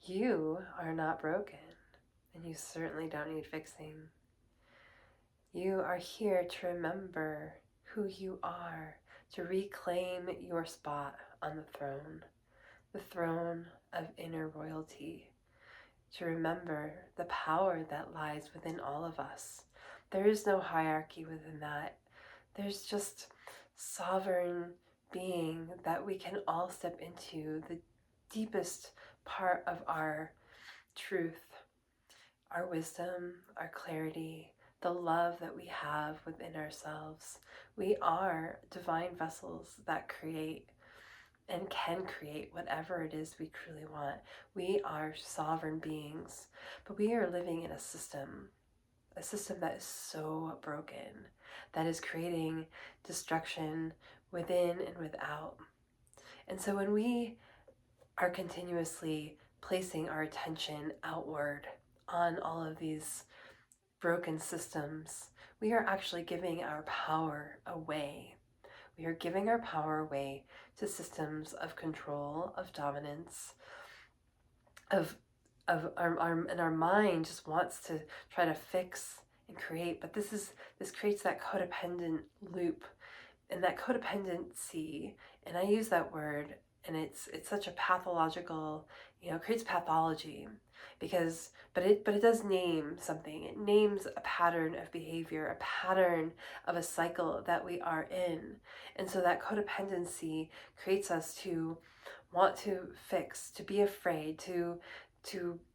You are not broken, and you certainly don't need fixing. You are here to remember who you are, to reclaim your spot on the throne of inner royalty, to remember the power that lies within all of us. There is no hierarchy within that. There's just sovereign being that we can all step into the deepest part of our truth, our wisdom, our clarity, the love that we have within ourselves. We are divine vessels that create and can create whatever it is we truly want. We are sovereign beings, but we are living in a system that is so broken, that is creating destruction within and without. And so when we are continuously placing our attention outward on all of these broken systems, we are actually giving our power away. We are giving our power away to systems of control, of dominance, of and our mind just wants to try to fix and create, but this creates that codependent loop, and that codependency, and I use that word, and it's such a pathological, it creates pathology, because but it does name something. It names a pattern of behavior, a pattern of a cycle that we are in. And so that codependency creates us to want to fix, to be afraid, to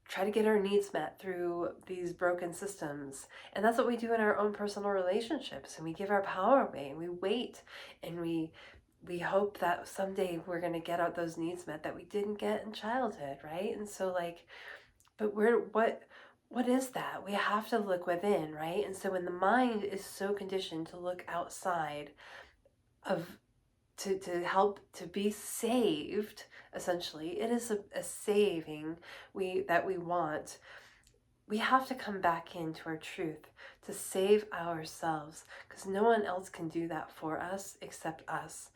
try to get our needs met through these broken systems. And that's what we do in our own personal relationships. And we give our power away, and we wait, and we hope that someday we're going to get out those needs met that we didn't get in childhood, right? And so but what is that? We have to look within, right? And so when the mind is so conditioned to look outside of to help to be saved, essentially it is a saving that we want. We have to come back into our truth to save ourselves, because no one else can do that for us except us.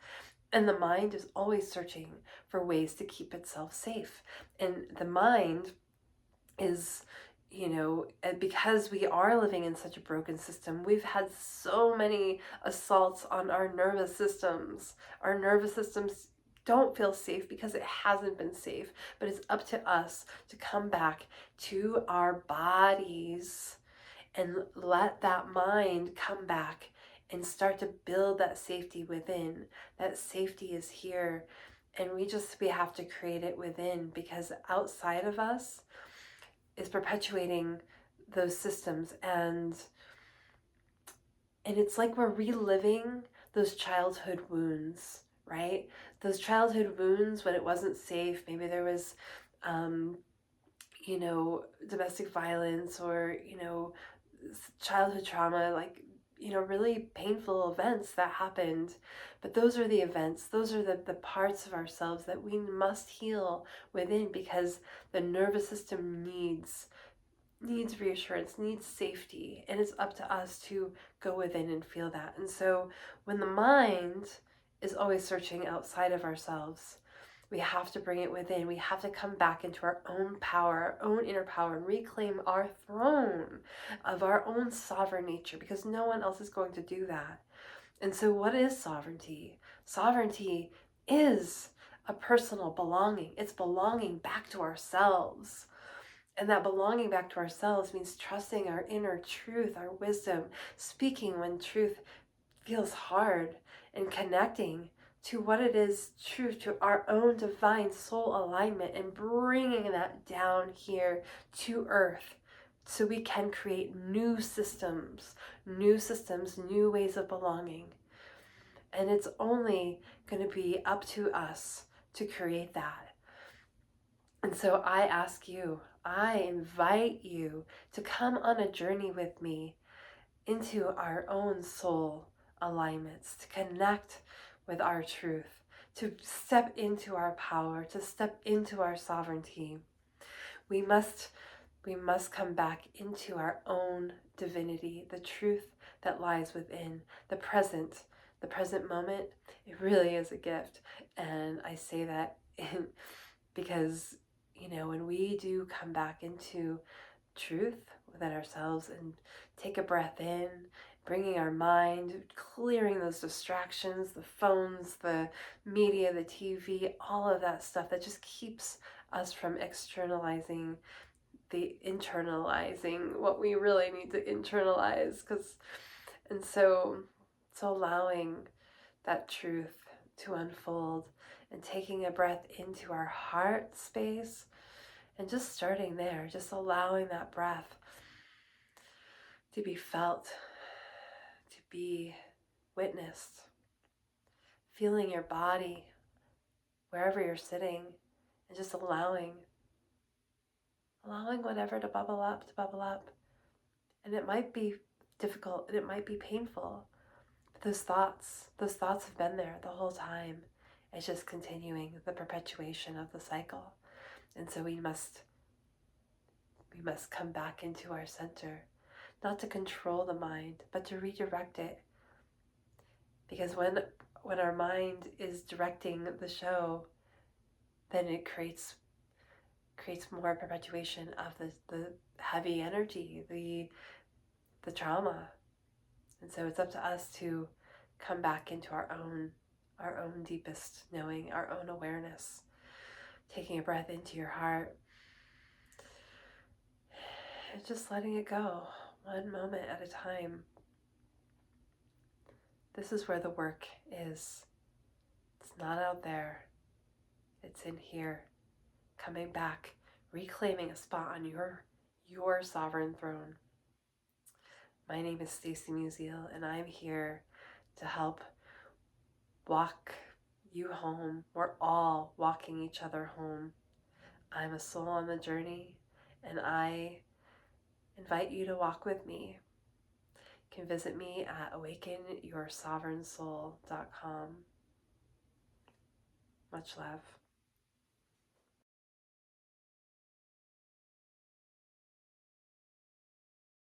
And the mind is always searching for ways to keep itself safe. And the mind is, because we are living in such a broken system, we've had so many assaults on our nervous systems. Our nervous systems don't feel safe because it hasn't been safe, but it's up to us to come back to our bodies and let that mind come back and start to build that safety within. That safety is here, and we have to create it within, because outside of us is perpetuating those systems, and it's like we're reliving those childhood wounds, right? Those childhood wounds when it wasn't safe. Maybe there was domestic violence, or childhood trauma, really painful events that happened. But those are the events, those are the parts of ourselves that we must heal within, because the nervous system needs reassurance, needs safety, and it's up to us to go within and feel that. And so when the mind is always searching outside of ourselves, we have to bring it within. We have to come back into our own power, our own inner power, and reclaim our throne of our own sovereign nature, because no one else is going to do that. And so what is sovereignty? Sovereignty is a personal belonging. It's belonging back to ourselves. And that belonging back to ourselves means trusting our inner truth, our wisdom, speaking when truth feels hard, and connecting to what it is true to our own divine soul alignment, and bringing that down here to earth so we can create new systems, new ways of belonging. And it's only going to be up to us to create that. And so I invite you to come on a journey with me into our own soul alignments, to connect with our truth, to step into our power, to step into our sovereignty. We must come back into our own divinity, the truth that lies within the present moment. It really is a gift. And I say that because when we do come back into truth within ourselves and take a breath in, bringing our mind, clearing those distractions, the phones, the media, the TV, all of that stuff that just keeps us from externalizing the internalizing what we really need to internalize. And so allowing that truth to unfold and taking a breath into our heart space and just starting there, just allowing that breath to be felt, to be witnessed, feeling your body wherever you're sitting, and just allowing whatever to bubble up. And it might be difficult and it might be painful. But those thoughts have been there the whole time. It's just continuing the perpetuation of the cycle. And so we must come back into our center, not to control the mind, but to redirect it. Because when our mind is directing the show, then it creates more perpetuation of the heavy energy, the trauma. And so it's up to us to come back into our own deepest knowing, our own awareness. Taking a breath into your heart and just letting it go, one moment at a time. This is where the work is. It's not out there. It's in here. Coming back, reclaiming a spot on your sovereign throne. My name is Stacey Musial, and I'm here to help walk you home. We're all walking each other home. I'm a soul on the journey, and I invite you to walk with me. You can visit me at awakenyoursovereignsoul.com. Much love.